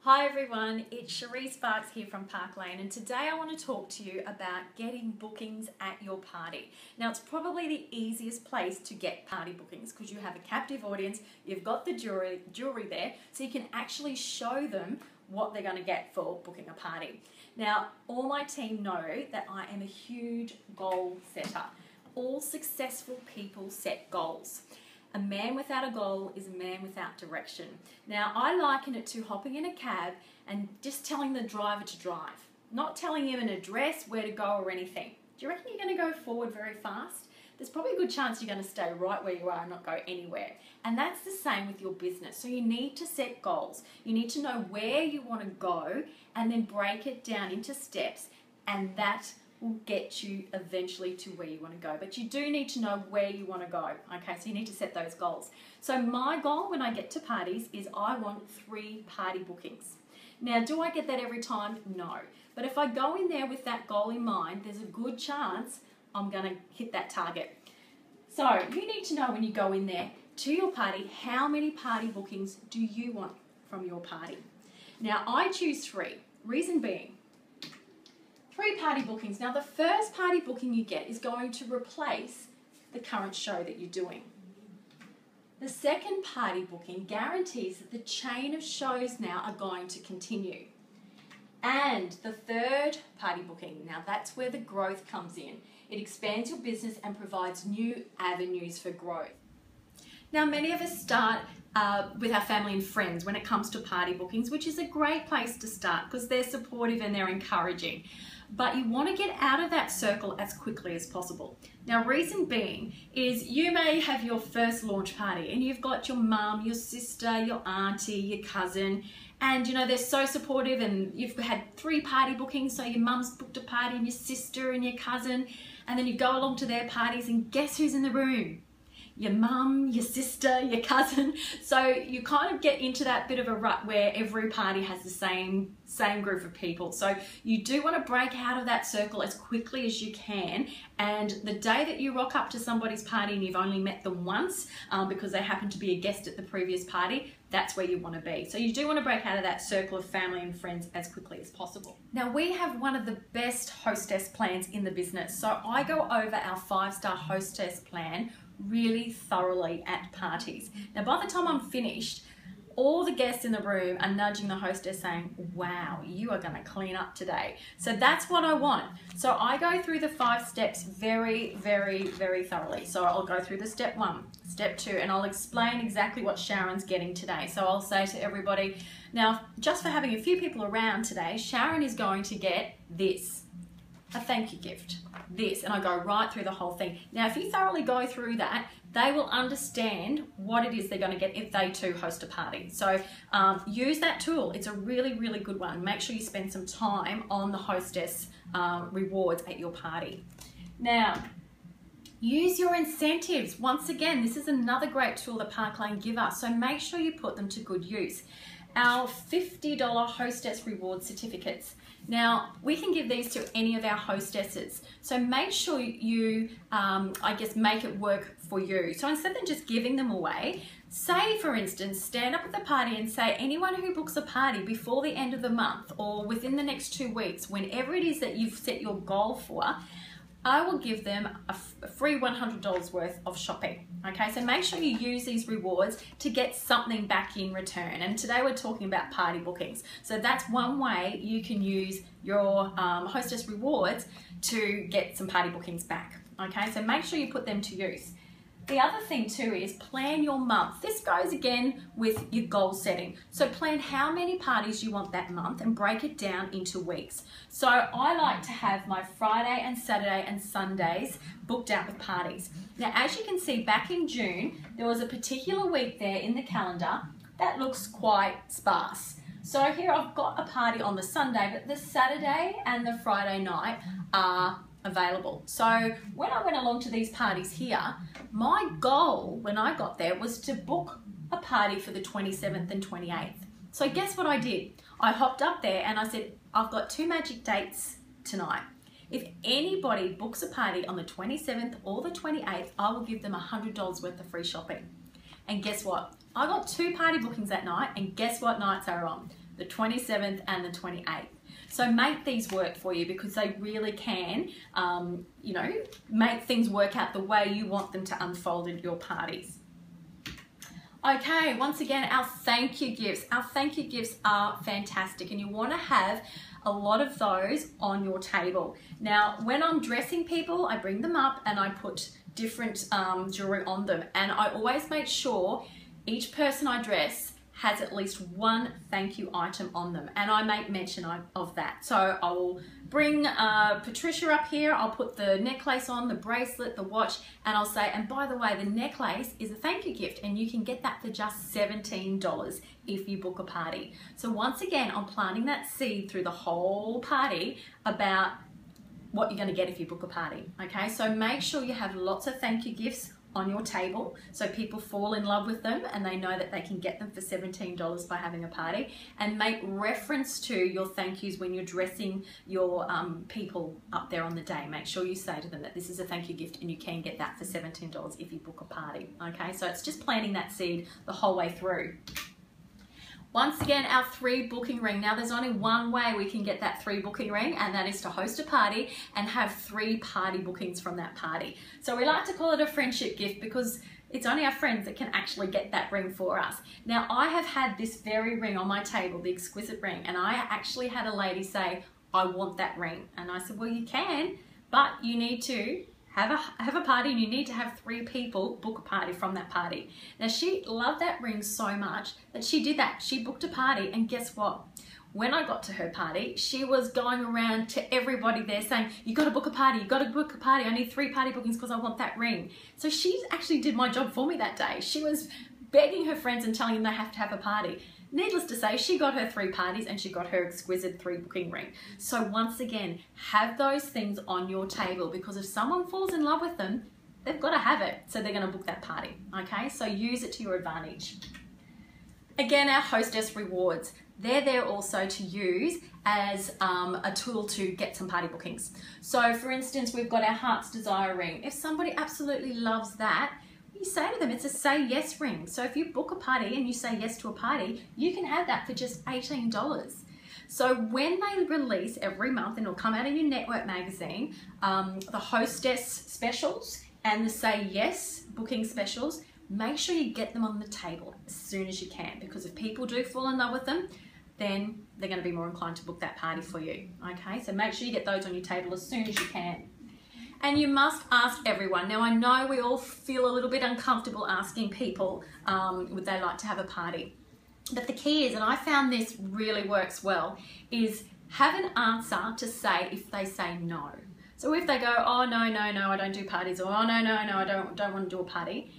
Hi everyone, it's Sherree Sparks here from ParkLane, and today I want to talk to you about getting bookings at your party. Now, it's probably the easiest place to get party bookings because you have a captive audience, you've got the jewelry there, so you can actually show them what they're going to get for booking a party. Now, all my team know that I am a huge goal setter. All successful people set goals. A man without a goal is a man without direction. Now, I liken it to hopping in a cab and just telling the driver to drive, not telling him an address, where to go or anything. Do you reckon you're going to go forward very fast? There's probably a good chance you're going to stay right where you are and not go anywhere. And that's the same with your business. So you need to set goals. You need to know where you want to go and then break it down into steps, and that will get you eventually to where you want to go. But you do need to know where you want to go. Okay, so you need to set those goals. So my goal when I get to parties is I want 3 party bookings. Now, do I get that every time? No. But if I go in there with that goal in mind, there's a good chance I'm going to hit that target. So you need to know when you go in there to your party, how many party bookings do you want from your party? Now, I choose 3. Reason being, 3 party bookings. Now, the first party booking you get is going to replace the current show that you're doing. The second party booking guarantees that the chain of shows now are going to continue. And the third party booking, now that's where the growth comes in. It expands your business and provides new avenues for growth. Now, many of us start with our family and friends when it comes to party bookings, which is a great place to start because they're supportive and they're encouraging. But you want to get out of that circle as quickly as possible. Now, reason being is you may have your first launch party and you've got your mum, your sister, your auntie, your cousin, and you know they're so supportive, and you've had 3 party bookings, so your mum's booked a party and your sister and your cousin, and then you go along to their parties and guess who's in the room? Your mum, your sister, your cousin. So you kind of get into that bit of a rut where every party has the same group of people. So you do want to break out of that circle as quickly as you can. And the day that you rock up to somebody's party and you've only met them once because they happen to be a guest at the previous party, that's where you want to be. So you do want to break out of that circle of family and friends as quickly as possible. Now, we have one of the best hostess plans in the business. So I go over our 5-star hostess plan really thoroughly at parties. Now, by the time I'm finished, all the guests in the room are nudging the hostess saying, wow, you are going to clean up today. So that's what I want. So I go through the 5 steps very, very, very thoroughly. So I'll go through the step 1, step 2, and I'll explain exactly what Sharon's getting today. So I'll say to everybody, now, just for having a few people around today, Sharon is going to get this, a thank you gift, this, and I go right through the whole thing. Now, if you thoroughly go through that, they will understand what it is they're going to get if they too host a party. So use that tool. It's a really, really good one. Make sure you spend some time on the hostess rewards at your party. Now, use your incentives. Once again, this is another great tool that ParkLane give us, so make sure you put them to good use. Our $50 hostess reward certificates. Now, we can give these to any of our hostesses. So make sure you, I guess, make it work for you. So instead of just giving them away, say, for instance, stand up at the party and say, anyone who books a party before the end of the month or within the next 2 weeks, whenever it is that you've set your goal for, I will give them a free $100 worth of shopping. Okay, so make sure you use these rewards to get something back in return. And today we're talking about party bookings. So that's one way you can use your hostess rewards to get some party bookings back. Okay, so make sure you put them to use. The other thing too is plan your month. This goes again with your goal setting. So plan how many parties you want that month and break it down into weeks. So I like to have my Friday and Saturday and Sundays booked out with parties. Now, as you can see, back in June, there was a particular week there in the calendar that looks quite sparse. So here I've got a party on the Sunday, but the Saturday and the Friday night are available. So when I went along to these parties here, my goal when I got there was to book a party for the 27th and 28th. So guess what I did? I hopped up there and I said, I've got 2 magic dates tonight. If anybody books a party on the 27th or the 28th, I will give them $100 worth of free shopping. And guess what? I got 2 party bookings that night, and guess what nights are on? the 27th, and the 28th. So make these work for you, because they really can, you know, make things work out the way you want them to unfold at your parties. Okay, once again, our thank you gifts. Our thank you gifts are fantastic, and you want to have a lot of those on your table. Now, when I'm dressing people, I bring them up and I put different jewelry on them, and I always make sure each person I dress has at least one thank you item on them, and I make mention of that. So I will bring Patricia up here, I'll put the necklace on, the bracelet, the watch, and I'll say, and by the way, the necklace is a thank you gift, and you can get that for just $17 if you book a party. So once again, I'm planting that seed through the whole party about what you're going to get if you book a party. Okay, so make sure you have lots of thank you gifts on your table so people fall in love with them and they know that they can get them for $17 by having a party, and make reference to your thank yous when you're dressing your people up there on the day. Make sure you say to them that this is a thank you gift and you can get that for $17 if you book a party. Okay, so it's just planting that seed the whole way through. Once again, our 3 booking ring. Now, there's only one way we can get that 3 booking ring, and that is to host a party and have 3 party bookings from that party. So we like to call it a friendship gift, because it's only our friends that can actually get that ring for us. Now, I have had this very ring on my table, the exquisite ring, and I actually had a lady say, I want that ring. And I said, well, you can, but you need to have a party, and you need to have 3 people book a party from that party. Now, she loved that ring so much that she did that. She booked a party, and guess what? When I got to her party, she was going around to everybody there saying, you got to book a party, you got to book a party. I need 3 party bookings because I want that ring. So she actually did my job for me that day. She was begging her friends and telling them they have to have a party. Needless to say, she got her 3 parties and she got her exquisite 3 booking ring. So once again, have those things on your table, because if someone falls in love with them, they've got to have it. So they're going to book that party. Okay, so use it to your advantage. Again, our hostess rewards. They're there also to use as a tool to get some party bookings. So for instance, we've got our Heart's Desire ring. If somebody absolutely loves that, you say to them, it's a say yes ring. So if you book a party and you say yes to a party, you can have that for just $18. So when they release every month, and it'll come out in your network magazine, the hostess specials and the say yes booking specials, make sure you get them on the table as soon as you can, because if people do fall in love with them, then they're going to be more inclined to book that party for you. Okay, so make sure you get those on your table as soon as you can. And you must ask everyone. Now, I know we all feel a little bit uncomfortable asking people would they like to have a party. But the key is, and I found this really works well, is have an answer to say if they say no. So if they go, oh, no, I don't do parties, or oh, no, I don't want to do a party.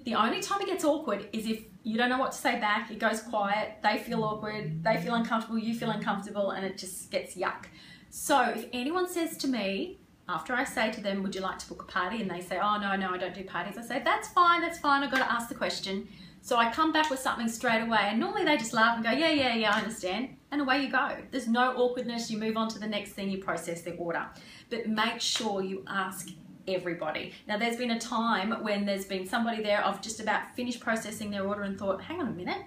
The only time it gets awkward is if you don't know what to say back, it goes quiet, they feel awkward, they feel uncomfortable, you feel uncomfortable, and it just gets yuck. So if anyone says to me, after I say to them, would you like to book a party? And they say, oh, no, I don't do parties. I say, that's fine, I've got to ask the question. So I come back with something straight away, and normally they just laugh and go, yeah, I understand. And away you go. There's no awkwardness, you move on to the next thing, you process the order. But make sure you ask everybody. Now, there's been a time when there's been somebody there, I've just about finished processing their order and thought, hang on a minute,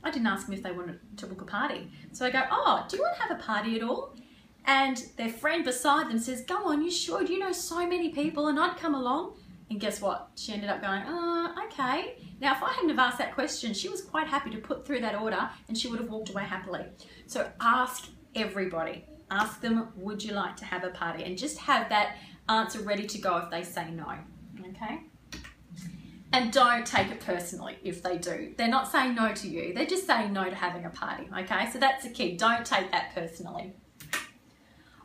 I didn't ask them if they wanted to book a party. So I go, oh, do you want to have a party at all? And their friend beside them says, go on, you should, you know so many people, and I'd come along. And guess what? She ended up going, oh, okay. Now, if I hadn't have asked that question, she was quite happy to put through that order and she would have walked away happily. So ask everybody. Ask them, would you like to have a party? And just have that answer ready to go if they say no, okay? And don't take it personally if they do. They're not saying no to you. They're just saying no to having a party, okay? So that's the key. Don't take that personally.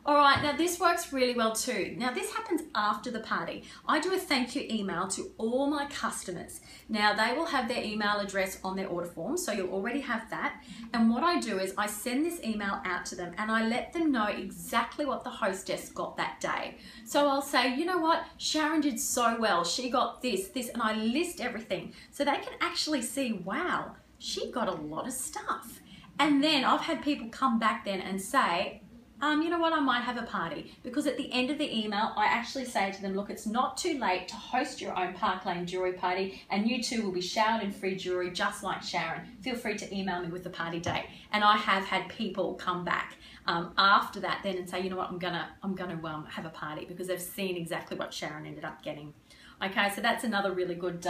All right, now this works really well too. Now this happens after the party. I do a thank you email to all my customers. Now they will have their email address on their order form, so you'll already have that. And what I do is I send this email out to them and I let them know exactly what the hostess got that day. So I'll say, you know what, Sharon did so well. She got this, and I list everything. So they can actually see, wow, she got a lot of stuff. And then I've had people come back then and say, you know what, I might have a party. Because at the end of the email, I actually say to them, look, it's not too late to host your own ParkLane jewelry party, and you too will be showered in free jewelry just like Sharon. Feel free to email me with the party date. And I have had people come back after that then and say, you know what, I'm gonna have a party, because they've seen exactly what Sharon ended up getting. Okay, so that's another really good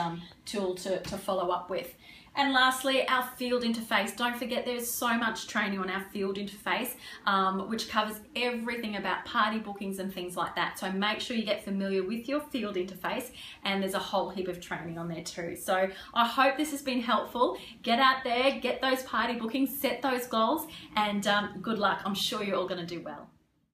tool to follow up with. And lastly, our field interface. Don't forget, there's so much training on our field interface, which covers everything about party bookings and things like that. So make sure you get familiar with your field interface, and there's a whole heap of training on there too. So I hope this has been helpful. Get out there, get those party bookings, set those goals, and good luck. I'm sure you're all going to do well.